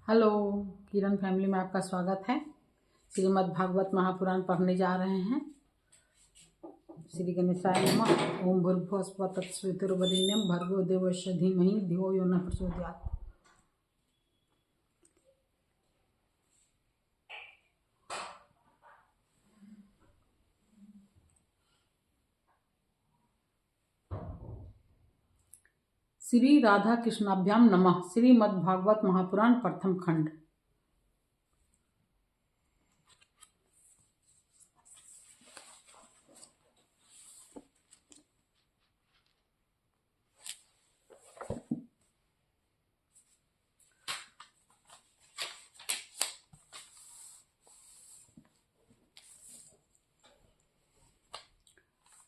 Hello, किरण family में आपका स्वागत है। श्रीमद् भागवत महापुराण पढ़ने जा रहे हैं। श्री गणेशाय नमः। ओम भूर्भुवः स्वः तत्सवितुर्वरेण्यं भर्गो देवस्य धीमहि धियो यो नः प्रचोदयात्। श्री राधा कृष्णाभ्याम नमः। श्रीमद् भागवत महापुराण प्रथम खंड।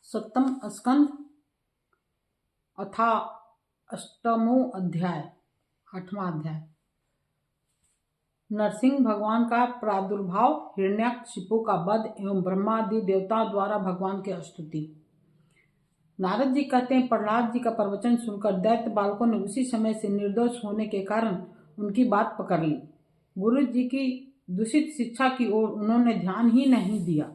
सप्तम स्कंद अथा अष्टमो अध्याय, 8वां अध्याय। नरसिंह भगवान का प्रादुर्भाव, हिरण्यकशिपु का वध एवं ब्रह्मादि देवताओं द्वारा भगवान की स्तुति। नारद जी कहते हैं, प्रहलाद जी का प्रवचन सुनकर दैत्य बालकों ने उसी समय से निर्दोष होने के कारण उनकी बात पकड़ ली। गुरु जी की दूषित शिक्षा की ओर उन्होंने ध्यान ही नहीं दिया।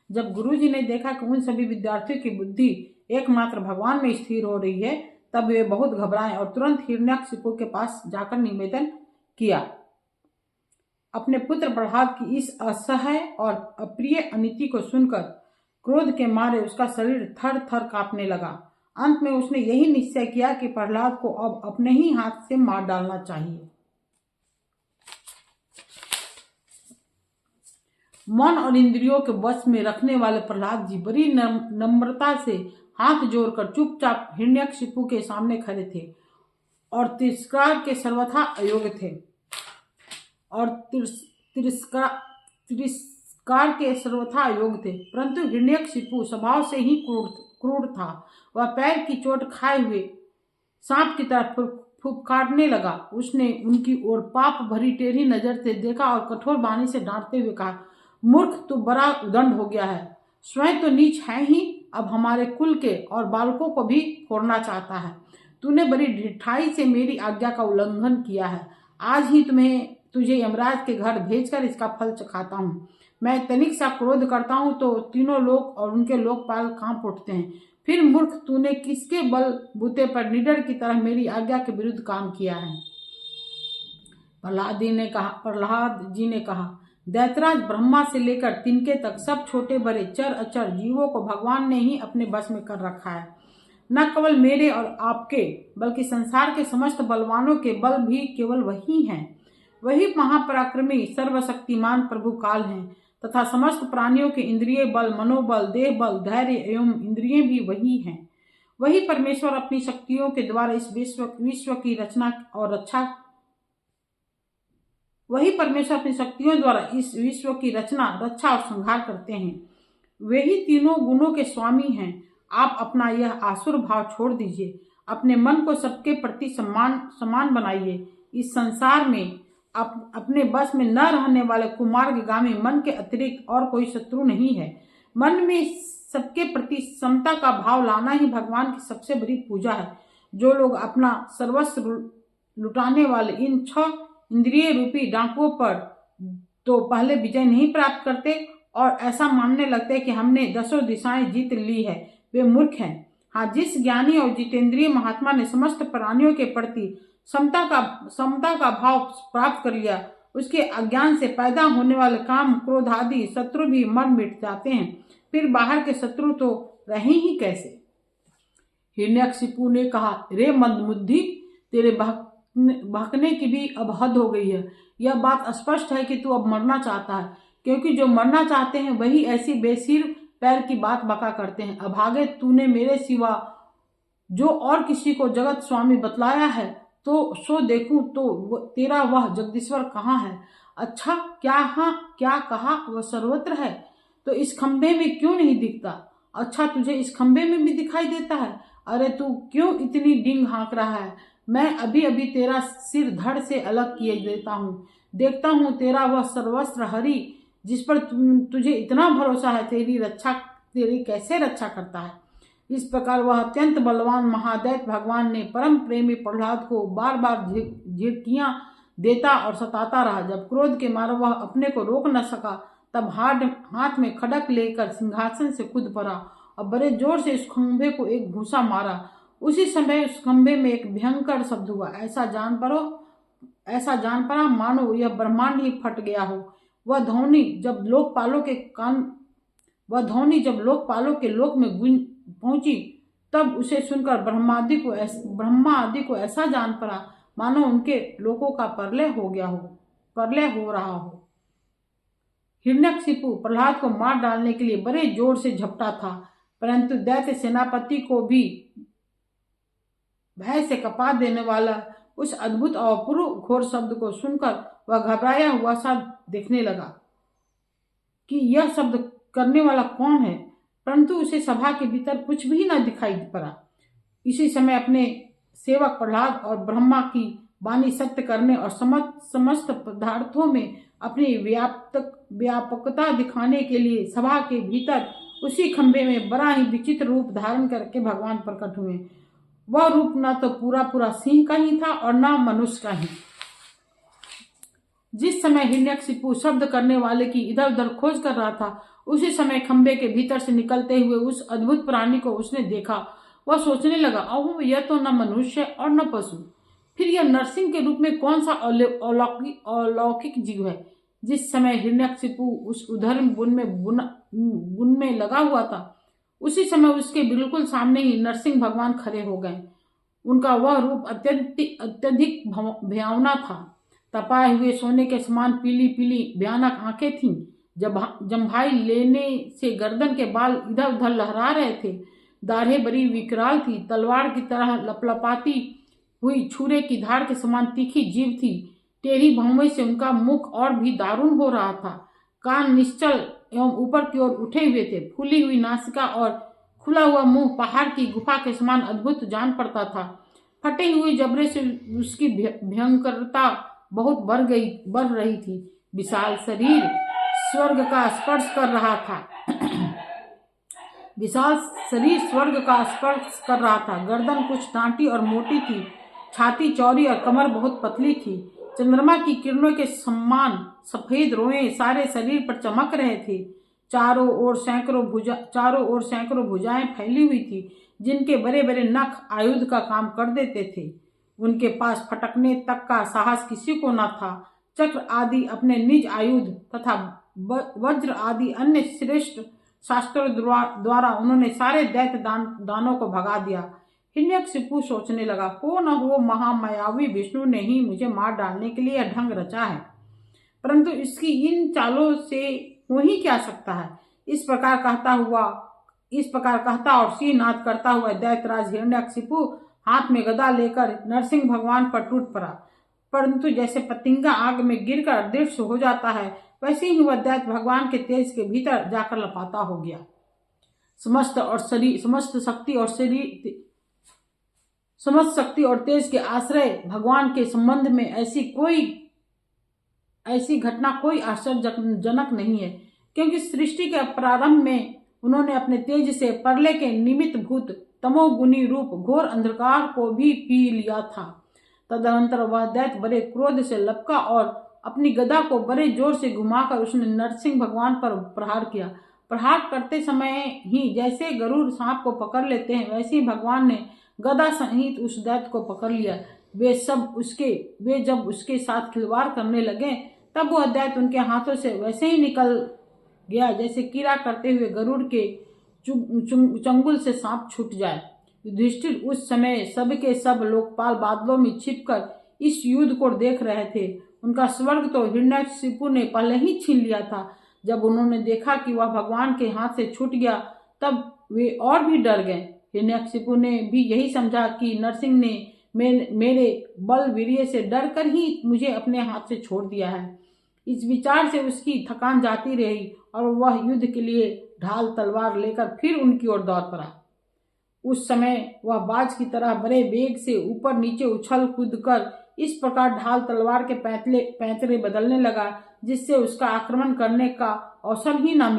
जब गुरु जी ने देखा कि उन सभी विद्यार्थियों की बुद्धि एकमात्र भगवान में स्थिर हो रही है, तब वे बहुत घबराए और तुरंत हिरण्यकशिपु के पास जाकर निवेदन किया। अपने पुत्र प्रहलाद की इस असह्य और अप्रिय अनीति को सुनकर क्रोध के मारे उसका शरीर थर थर कांपने लगा। अंत में उसने यही निश्चय किया कि प्रहलाद को अब अपने ही हाथ से मार डालना चाहिए। मन और इंद्रियों के वश में रखने वाले प्रहलाद जी बड़ी नम्रता से हाथ जोड़कर चुपचाप हिरण्यकशिपु के सामने खड़े थे और तिरस्कार के सर्वथा अयोग्य थे परंतु हिरण्यकशिपु स्वभाव से ही क्रूर था। वह पैर की चोट खाए हुए सांप की तरह फुफकारने लगा। उसने उनकी ओर पाप भरी टेढ़ी नजर से देखा और कठोर वाणी से डांटते हुए कहा, मूर्ख, तू बड़ा उदंड हो गया है। स्वयं तो नीच है ही, अब हमारे कुल के और बालकों को भी फोड़ना चाहता है। तूने बड़ी ढिठाई से मेरी आज्ञा का उल्लंघन किया है। आज ही तुझे यमराज के घर भेजकर इसका फल चखाता हूँ। मैं तनिक सा क्रोध करता हूँ तो तीनों लोक और उनके लोकपाल कांप उठते हैं। फिर मूर्ख, तूने किसके बल बूते पर निडर की तरह मेरी आज्ञा के विरुद्ध काम किया है? प्रहलाद जी ने कहा, दैत्यराज ब्रह्मा से लेकर तिनके तक सब छोटे बड़े चर अचर जीवों को भगवान ने ही अपने बस में कर रखा है। न केवल मेरे और आपके, बल्कि संसार के समस्त बलवानों के बल भी केवल वही हैं। वही महापराक्रमी सर्वशक्तिमान प्रभु काल हैं तथा समस्त प्राणियों के इंद्रिय बल, मनोबल, देह बल, धैर्य एवं इंद्रिय भी वही हैं। वही परमेश्वर अपनी शक्तियों के द्वारा इस विश्व की रचना और रक्षा वही परमेश्वर अपनी शक्तियों द्वारा इस विश्व की रचना, रक्षा और संहार करते हैं। वे ही तीनों गुणों के स्वामी हैं। आप अपना यह आसुर भाव छोड़ दीजिए। अपने मन को सबके प्रति समान बनाइए। इस संसार में अपने बस में न रहने वाले कुमार्गगामी मन के अतिरिक्त और कोई शत्रु नहीं है। मन में सबके प्रति समता का भाव लाना ही भगवान की सबसे बड़ी पूजा है। जो लोग अपना सर्वस्व लुटाने वाले इन 6 इंद्रिय रूपी डाकुओं पर तो पहले विजय नहीं प्राप्त करते और ऐसा मानने लगते कि हमने 10 दिशाएं जीत ली है, वे मूर्ख हैं। हाँ, जिस ज्ञानी और जितेंद्रिय महात्मा ने समस्त प्राणियों के प्रति समता का भाव प्राप्त कर लिया, उसके अज्ञान से पैदा होने वाले काम, क्रोध आदि शत्रु भी मर मिट जाते हैं। फिर बाहर के शत्रु तो रहे ही कैसे? हिरण्यकशिपु ने कहा, रे मंदबुद्धि, तेरे भड़कने की भी अब हद हो गई है। यह बात स्पष्ट है कि तू अब मरना चाहता है, क्योंकि जो मरना चाहते हैं वही ऐसी बेसिर पैर की बात बका करते हैं। अभागे, तूने मेरे सिवा जो और किसी को जगत स्वामी बतलाया है तो सो देखूं तो तेरा वह जगदीश्वर कहाँ है? अच्छा, क्या कहा? वह सर्वत्र है तो इस खंभे में क्यों नहीं दिखता? अच्छा, तुझे इस खंभे में भी दिखाई देता है? अरे, तू क्यों इतनी डींग हाँक रहा है? मैं अभी अभी तेरा सिर धड़ से अलग किए देता हूँ। देखता हूँ तेरा वह सर्वस्त्र हरि जिस पर तुझे इतना भरोसा है, तेरी कैसे रक्षा करता है। इस प्रकार वह अत्यंत बलवान महादैत्य भगवान ने परम प्रेमी प्रहलाद को बार बार झिड़कियां देता और सताता रहा। जब क्रोध के मारे वह अपने को रोक न सका, तब हाथ में खड़क लेकर सिंहासन से कूद पड़ा और बड़े जोर से उस खंभे को एक घूंसा मारा। उसी समय उस खंभे में एक भयंकर शब्द हुआ। ऐसा जान पड़ा मानो यह ब्रह्मांड ही फट गया हो। वह ध्वनि जब लोकपालों के लोक में गूंज पहुंची, तब उसे सुनकर ब्रह्मा आदि को ऐसा जान पड़ा मानो उनके लोकों का प्रलय हो रहा हो। हिरण्यकशिपु प्रहलाद को मार डालने के लिए बड़े जोर से झपटा था, परंतु दैत्य सेनापति को भी भय से कपा देने वाला उस अद्भुत और अपूर्व घोर शब्द को सुनकर वह घबराया हुआ सा देखने लगा कि यह शब्द करने वाला कौन है, परंतु उसे सभा के भीतर कुछ भी न दिखाई पड़ा। इसी समय अपने सेवक प्रहलाद और ब्रह्मा की वाणी सत्य करने और समस्त पदार्थों में अपनी व्यापकता दिखाने के लिए सभा के भीतर उसी खंभे में बड़ा ही विचित्र रूप धारण करके भगवान प्रकट हुए। वह रूप न तो पूरा सिंह का ही था और न मनुष्य का ही। जिस समय हिरण्यकशिपु शब्द करने वाले की इधर उधर खोज कर रहा था, उसी समय खंभे के भीतर से निकलते हुए उस अद्भुत प्राणी को उसने देखा। वह सोचने लगा, अहो यह तो न मनुष्य है और न पशु, फिर यह नरसिंह के रूप में कौन सा अलौकिक जीव है। जिस समय हिरण्यकशिपु उस उधर्म बुन में लगा हुआ था, उसी समय उसके बिल्कुल सामने ही नरसिंह भगवान खड़े हो गए। उनका वह रूप अत्यधिक भयावना था। तपाए हुए सोने के समान पीली पीली भयानक आंखें थीं। जम्भाई लेने से गर्दन के बाल इधर उधर लहरा रहे थे। दाढ़ें बड़ी विकराल थी। तलवार की तरह लपलपाती हुई छुरे की धार के समान तीखी जीभ थी। टेढ़ी भौहें से उनका मुख और भी दारुण हो रहा था। कान निश्चल एवं ऊपर की ओर उठे हुए थे। फूली हुई नासिका और खुला हुआ मुंह पहाड़ की गुफा के समान अद्भुत जान पड़ता था। फटे हुए जबड़े से उसकी भयंकरता बहुत बढ़ रही थी। विशाल शरीर स्वर्ग का स्पर्श कर रहा था। गर्दन कुछ डांटी और मोटी थी। छाती चौड़ी और कमर बहुत पतली थी। चंद्रमा की किरणों के समान सफेद रोएं सारे शरीर पर चमक रहे थे। चारों ओर सैकड़ों भुजाएं फैली हुई थी, जिनके बड़े बड़े नख आयुध का काम कर देते थे। उनके पास फटकने तक का साहस किसी को न था। चक्र आदि अपने निज आयुध तथा वज्र आदि अन्य श्रेष्ठ शास्त्रों द्वारा उन्होंने सारे दैत्य दानों को भगा दिया। हिरण्यकशिपु सोचने लगा, हो न हो महामायावी विष्णु ने ही मुझे मार डालने के लिए ढंग रचा है, परंतु इसकी इन चालों से हो ही क्या सकता है। इस प्रकार कहता और सिंहनाद करता हुआ दैत्यराज हिरण्यकशिपु हाथ में गदा लेकर नरसिंह भगवान पर टूट पड़ा। परंतु जैसे पतंगा आग में गिरकर अदृश्य हो जाता है, वैसे ही वह दैत्य भगवान के तेज के भीतर जाकर लपाता हो गया। समस्त शक्ति और तेज के आश्रय भगवान के संबंध में ऐसी घटना कोई आश्चर्यजनक नहीं है, क्योंकि सृष्टि के प्रारंभ में उन्होंने अपने तेज से प्रलय के निमित्त भूत तमोगुनी रूप घोर अंधकार को भी पी लिया था। तदनंतर वह दैत्य बड़े क्रोध से लपका और अपनी गदा को बड़े जोर से घुमाकर उसने नरसिंह भगवान पर प्रहार किया। प्रहार करते समय ही जैसे गरुड़ सांप को पकड़ लेते हैं, वैसे ही भगवान ने गदा सहित उस दैत्य को पकड़ लिया। वे जब उसके साथ खिलवाड़ करने लगे, तब वह दैत्य उनके हाथों से वैसे ही निकल गया जैसे कीड़ा करते हुए गरुड़ के चंगुल से सांप छूट जाए। युधिष्ठिर उस समय सब के सब लोकपाल बादलों में छिपकर इस युद्ध को देख रहे थे। उनका स्वर्ग तो हिरण्यकशिपु ने पहले ही छीन लिया था। जब उन्होंने देखा कि वह भगवान के हाथ से छूट गया, तब वे और भी डर गए। हिरण्यकशिपु ने भी यही समझा कि नरसिंह ने मेरे बल वीर्य से डर कर ही मुझे अपने हाथ से छोड़ दिया है। इस विचार से उसकी थकान जाती रही और वह युद्ध के लिए ढाल तलवार लेकर फिर उनकी ओर दौड़ पड़ा। उस समय वह बाज की तरह बड़े वेग से ऊपर नीचे उछल कूद कर इस प्रकार ढाल तलवार के पैंतरे बदलने लगा, जिससे उसका आक्रमण करने का अवसर ही न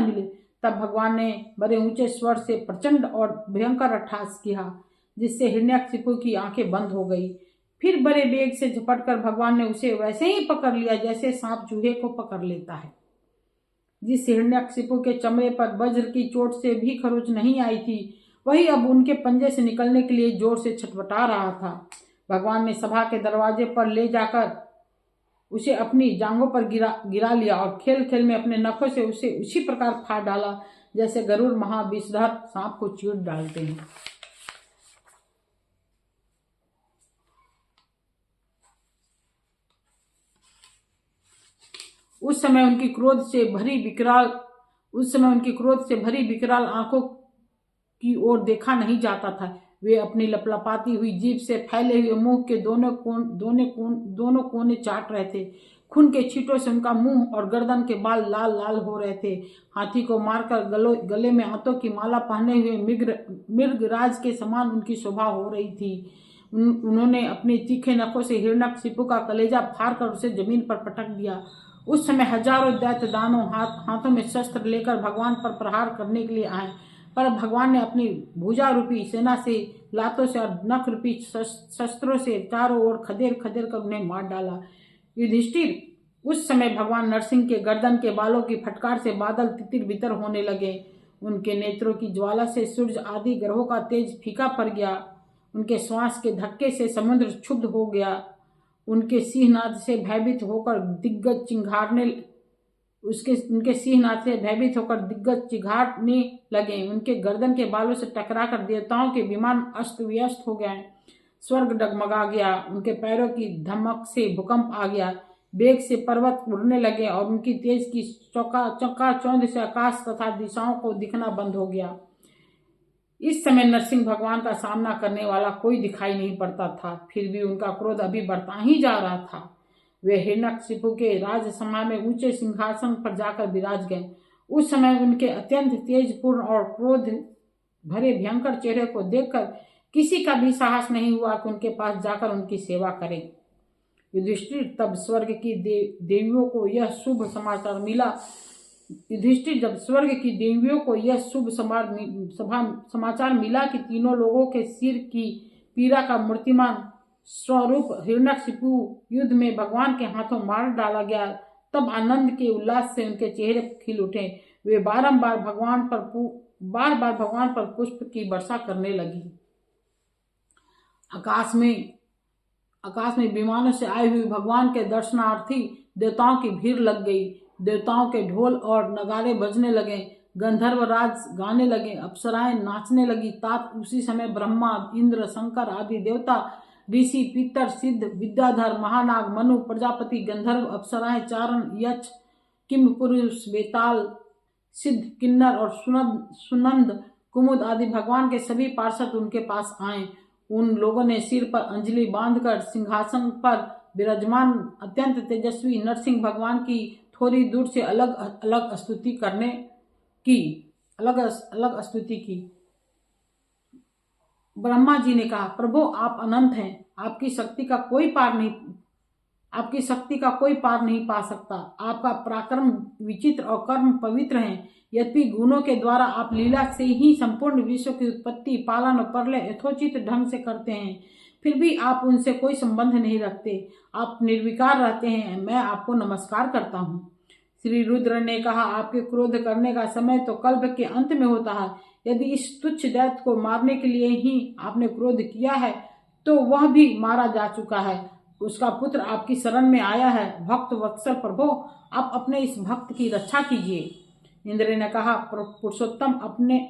मिले। तब भगवान ने बड़े ऊंचे स्वर से प्रचंड और भयंकर अट्टहास किया, जिससे हिरण्यकशिपु की आंखें बंद हो गई। फिर बड़े वेग से झपटकर भगवान ने उसे वैसे ही पकड़ लिया जैसे सांप चूहे को पकड़ लेता है। जिस हिरण्यकशिपु के चमड़े पर वज्र की चोट से भी खरोंच नहीं आई थी, वही अब उनके पंजे से निकलने के लिए जोर से छटपटा रहा था। भगवान ने सभा के दरवाजे पर ले जाकर उसे अपनी जांघों पर गिरा लिया और खेल खेल में अपने नखों से उसे उसी प्रकार फाड़ डाला जैसे गरुड़ महाविषधर सांप को चीर डालते हैं। उस समय उनकी क्रोध से भरी विकराल आंखों की ओर देखा नहीं जाता था। वे अपनी लपलपाती हुई जीभ से फैले हुए मुंह के दोनों कोने चाट रहे थे। खून के छींटों से उनका मुंह और गर्दन के बाल लाल लाल हो रहे थे। हाथी को मारकर गले में हाथों की माला पहने हुए मृगराज के समान उनकी शोभा हो रही थी। उन्होंने अपने तीखे नखों से हिरण्यकशिपु का कलेजा फाड़कर उसे जमीन पर पटक दिया। उस समय हजारों दैत्य दानव हाथों में शस्त्र लेकर भगवान पर प्रहार करने के लिए आए, पर भगवान ने अपनी भुजा रूपी सेना से, लातों से और नख रूपी शस्त्रों से चारों ओर खदेड़ खदेड़ कर उन्हें मार डाला। युधिष्ठिर, उस समय भगवान नरसिंह के गर्दन के बालों की फटकार से बादल तितिर बितर होने लगे। उनके नेत्रों की ज्वाला से सूर्य आदि ग्रहों का तेज फीका पड़ गया। उनके श्वास के धक्के से समुद्र क्षुब्ध हो गया। उनके सिंहनाद से भयभीत होकर दिग्गज चिघाड़ने लगे। उनके गर्दन के बालों से टकराकर देवताओं के विमान अस्त व्यस्त हो गए। स्वर्ग डगमगा गया। उनके पैरों की धमक से भूकंप आ गया। वेग से पर्वत उड़ने लगे और उनकी तेज की चकाचौंध से आकाश तथा दिशाओं को दिखना बंद हो गया। इस समय नरसिंह भगवान का सामना करने वाला कोई दिखाई नहीं पड़ता था। फिर भी उनका क्रोध अभी बढ़ता ही जा रहा था। वे हिरण्यकशिपु के राजसभा में ऊंचे सिंहासन पर जाकर विराज गए। उस समय उनके अत्यंत तेजपूर्ण और क्रोध भरे भयंकर चेहरे को देखकर किसी का भी साहस नहीं हुआ कि उनके पास जाकर उनकी सेवा करे। युधिष्ठिर, तब स्वर्ग की देवियों को यह शुभ समाचार मिला समाचार मिला कि तीनों लोगों के सिर की पीड़ा का मूर्तिमान स्वरूप हिरण्यकशिपु युद्ध में भगवान के हाथों मार डाला गया, तब आनंद के उल्लास से उनके चेहरे खिल उठे। वे बार-बार भगवान पर पुष्प की वर्षा करने लगी। आकाश में विमानों से आए हुए भगवान के दर्शनार्थी देवताओं की भीड़ लग गई। देवताओं के ढोल और नगाड़े बजने लगे, गंधर्व राज गाने लगे, अप्सराएं नाचने लगी। तात उसी समय ब्रह्मा, इंद्र, शंकर आदि देवता, ऋषि, पितर, सिद्ध, विद्याधर, महानाग, मनु, प्रजापति, गंधर्व, अप्सराएं, चारण, यक्ष, किंपुरुष, बेताल, सिद्ध, किन्नर और सुनंद, कुमुद आदि भगवान के सभी पार्षद उनके पास आए। उन लोगों ने सिर पर अंजलि बांधकर सिंहासन पर विराजमान अत्यंत तेजस्वी नरसिंह भगवान की थोड़ी दूर से अलग अलग स्तुति की। ब्रह्मा जी ने कहा, प्रभु आप अनंत हैं, आपकी शक्ति का कोई पार नहीं पा सकता। आपका पराक्रम विचित्र और कर्म पवित्र हैं। यद्यपि गुणों के द्वारा आप लीला से ही संपूर्ण विश्व की उत्पत्ति, पालन और प्रलय यथोचित ढंग से करते हैं, फिर भी आप उनसे कोई संबंध नहीं रखते। आप निर्विकार रहते हैं। मैं आपको नमस्कार करता हूँ। श्री रुद्र ने कहा, आपके क्रोध करने का समय तो कल्प के अंत में होता है। यदि इस तुच्छ दैत्य को मारने के लिए ही आपने क्रोध किया है तो वह भी मारा जा चुका है। उसका पुत्र आपकी शरण में आया है। भक्त वत्सल प्रभु, आप अपने इस भक्त की रक्षा कीजिए। इंद्र ने कहा, पुरुषोत्तम,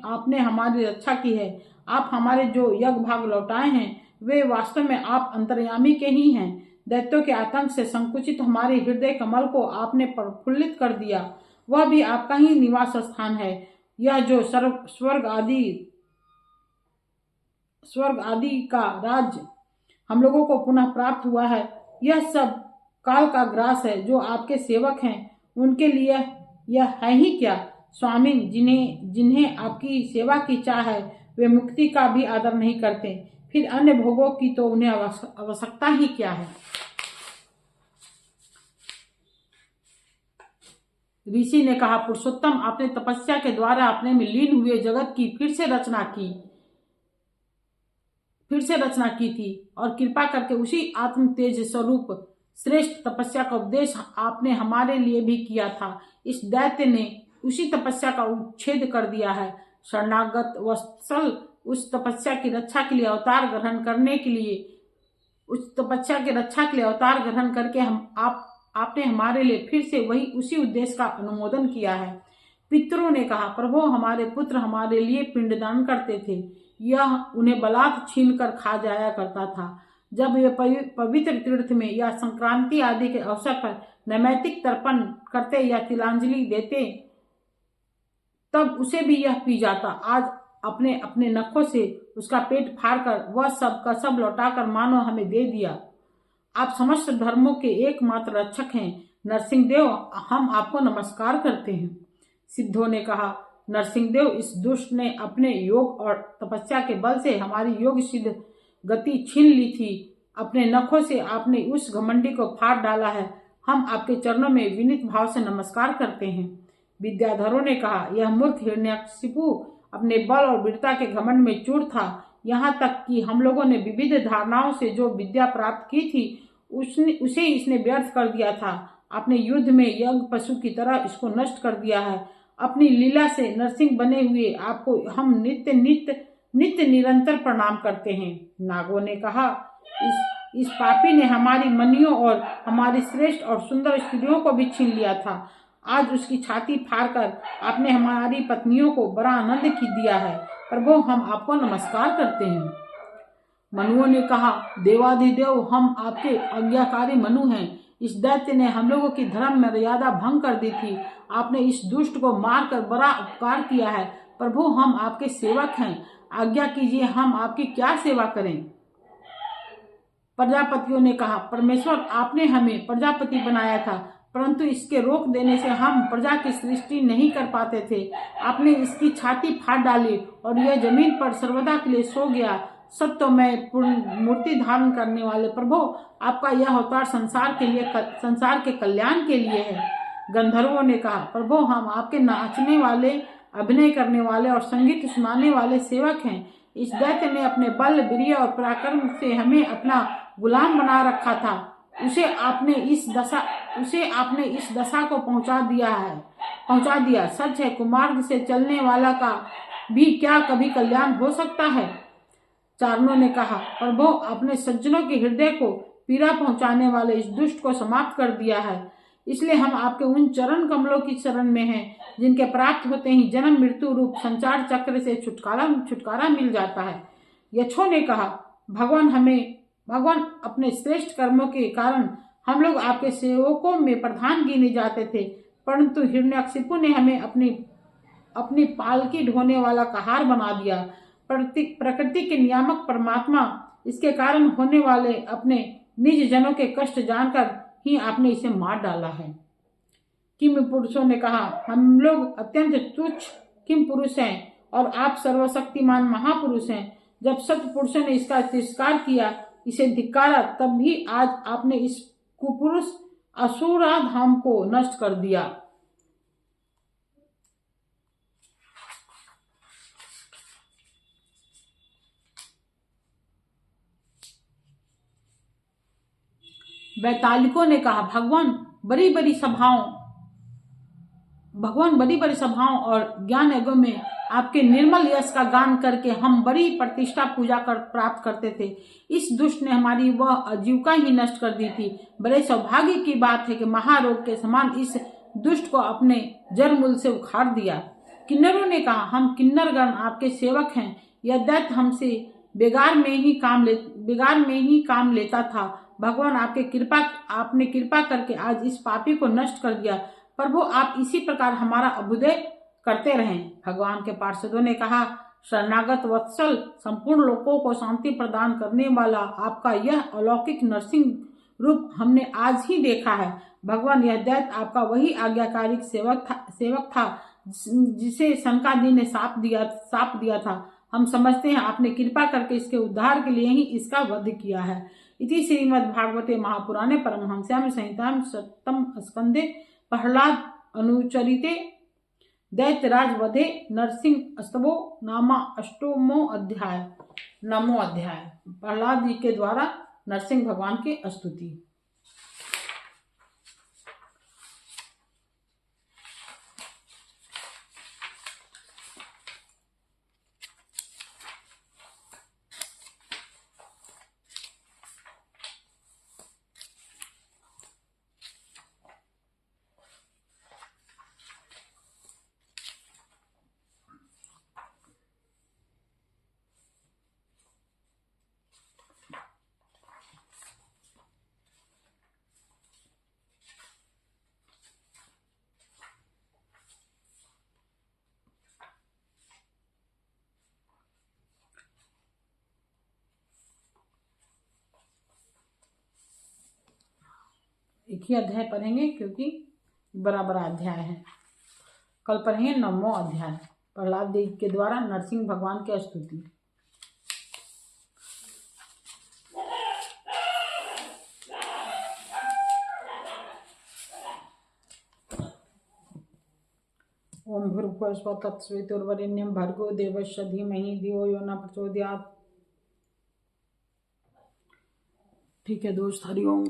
आपने हमारी रक्षा की है। आप हमारे जो यज्ञ भाग लौटाए हैं वे वास्तव में आप अंतर्यामी के ही हैं। दैत्यों के आतंक से संकुचित हमारे हृदय कमल को आपने प्रफुल्लित कर दिया। वह भी आपका ही निवास स्थान है। यह जो स्वर्ग आदि का राज हम लोगों को पुनः प्राप्त हुआ है, यह सब काल का ग्रास है। जो आपके सेवक हैं उनके लिए यह है ही क्या। स्वामी, जिन्हें आपकी सेवा की चाह है वे मुक्ति का भी आदर नहीं करते, फिर अन्य भोगों की तो उन्हें आवश्यकता ही क्या है। ऋषि ने कहा, पुरुषोत्तम, आपने तपस्या के द्वारा अपने में लीन हुए जगत की फिर से रचना की थी और कृपा करके उसी आत्म तेज स्वरूप श्रेष्ठ तपस्या का उपदेश आपने हमारे लिए भी किया था। इस दैत्य ने उसी तपस्या का उच्छेद कर दिया है। शरणागत वत्सल, उस तपस्या की रक्षा के लिए अवतार ग्रहण करके आपने हमारे लिए फिर से उसी उद्देश्य का अनुमोदन किया है। पितरों ने कहा, प्रभु, हमारे पुत्र हमारे लिए पिंडदान करते थे, यह उन्हें बलात् छीन कर खा जाया करता था। जब वे पवित्र तीर्थ में या संक्रांति आदि के अवसर पर नैमित्तिक तर्पण करते या तिलांजलि देते तब उसे भी यह पी जाता। आज अपने अपने नखों से उसका पेट फाड़कर वह सब का सब लौटाकर मानो हमें दे दिया। आप समस्त धर्मों के एकमात्र रक्षक हैं। नरसिंहदेव, हम आपको नमस्कार करते हैं। सिद्धों ने कहा, नरसिंहदेव, इस दुष्ट ने अपने योग और तपस्या के बल से हमारी योग सिद्ध गति छीन ली थी। अपने नखों से आपने उस घमंडी को फाड़ डाला है। हम आपके चरणों में विनीत भाव से नमस्कार करते हैं। विद्याधरों ने कहा, यह मूर्ख हिरण्यकशिपु अपने बल और वीरता के घमंड में चूर था। यहाँ तक कि हम लोगों ने विविध धारणाओं से जो विद्या प्राप्त की थी उसे इसने व्यर्थ कर दिया था। आपने युद्ध में यज्ञ पशु की तरह इसको नष्ट कर दिया है। अपनी लीला से नरसिंह बने हुए आपको हम नित्य निरंतर प्रणाम करते हैं। नागों ने कहा, इस पापी ने हमारी मनियों और हमारी श्रेष्ठ और सुंदर स्त्रियों को भी छीन लिया था। आज उसकी छाती फाड़कर आपने हमारी पत्नियों को बड़ा आनंद दिया है। प्रभु, हम आपको नमस्कार करते हैं। मनुओं ने कहा, देवाधिदेव, हम आपके आज्ञाकारी मनु हैं। इस दैत्य ने हम लोगों की धर्म मर्यादा भंग कर दी थी। आपने इस दुष्ट को मारकर बड़ा उपकार किया है। प्रभु, हम आपके सेवक हैं, आज्ञा कीजिए, हम आपकी क्या सेवा करें। प्रजापतियों ने कहा, परमेश्वर, आपने हमें प्रजापति बनाया था, परंतु इसके रोक देने से हम प्रजा की सृष्टि नहीं कर पाते थे। आपने इसकी छाती फाड़ डाली और यह जमीन पर सर्वदा के लिए सो गया। सत्यमय मूर्ति धारण करने वाले प्रभु, आपका यह अवतार संसार के कल्याण के लिए है। गंधर्वों ने कहा, प्रभु, हम आपके नाचने वाले, अभिनय करने वाले और संगीत सुनाने वाले सेवक हैं। इस दैत्य ने अपने बल, वीर्य और पराक्रम से हमें अपना गुलाम बना रखा था। उसे आपने इस दशा को पहुंचा दिया। सच है, कुमार्ग से चलने वाला का भी क्या कभी कल्याण हो सकता है। चारणों ने कहा, प्रभु, आपने सज्जनों के हृदय को पीड़ा पहुंचाने वाले इस दुष्ट को समाप्त कर दिया है। इसलिए हम आपके उन चरण कमलों की शरण में हैं, जिनके प्राप्त होते ही जन्म मृत्यु रूप संचार चक्र से छुटकारा मिल जाता है। यक्षों ने कहा, भगवान, अपने श्रेष्ठ कर्मों के कारण हम लोग आपके सेवकों में प्रधान गिने जाते थे, परंतु हिरण्यकशिपु ने हमें अपनी पालकी ढोने वाला कहार बना दिया। प्रकृति के नियामक परमात्मा, इसके कारण होने वाले अपने निज जनों के कष्ट जानकर ही आपने इसे मार डाला है। किम पुरुषों ने कहा, हम लोग अत्यंत तुच्छ किम पुरुष हैं और आप सर्वशक्तिमान महापुरुष हैं। जब सत्पुरुषों ने इसका तिरस्कार किया, इसे धिक्कारा, तब भी आज आपने इस कुपुरुष असुराधाम को नष्ट कर दिया। वैतालिकों ने कहा, भगवान बड़ी बड़ी सभाओं और ज्ञान यज्ञों में आपके निर्मल यश का गान करके हम बड़ी प्रतिष्ठा पूजा प्राप्त करते थे। इस दुष्ट ने हमारी वह आजीविका ही नष्ट कर दी थी। बड़े सौभाग्य की बात है कि महारोग के समान इस दुष्ट को अपने जड़ मूल से उखाड़ दिया। किन्नरों ने कहा, हम किन्नरगण आपके सेवक हैं। यह दैत्य हमसे बेगार में ही काम लेता था। भगवान, आपने कृपा करके आज इस पापी को नष्ट कर दिया। प्रभु, आप इसी प्रकार हमारा अभ्युदय करते रहें। भगवान के पार्षदों ने कहा, शरणागत वत्सल, संपूर्ण लोगों को शांति प्रदान करने वाला आपका यह अलौकिक नरसिंह रूप हमने आज ही देखा है। भगवान, यह दैत्य आपका वही आज्ञाकारी सेवक था जिसे शंकादि ने साप दिया था। हम समझते हैं आपने कृपा करके इसके उद्धार के लिए ही इसका वध किया है। इति श्रीमद्भागवते महापुराणे परमहंस्यां संहितायां 7th स्कंदे प्रहलाद अनुचरिते दैत्यराज वधे नरसिंह स्तवो नामा अष्टमो अध्याय। नवमो अध्याय प्रहलाद जी के द्वारा नरसिंह भगवान की स्तुति। एक ही अध्याय पढ़ेंगे क्योंकि बराबर अध्याय है। कल पढ़ेंगे नवमो अध्याय प्रहलाद जी के द्वारा नरसिंह भगवान की स्तुति। ओम भूर्भुवः स्वः तत्सवितुर्वरेण्यं भर्गो देवस्य धीमहि धियो यो न प्रचोदयात्। ठीक है दोस्त, हरिओम।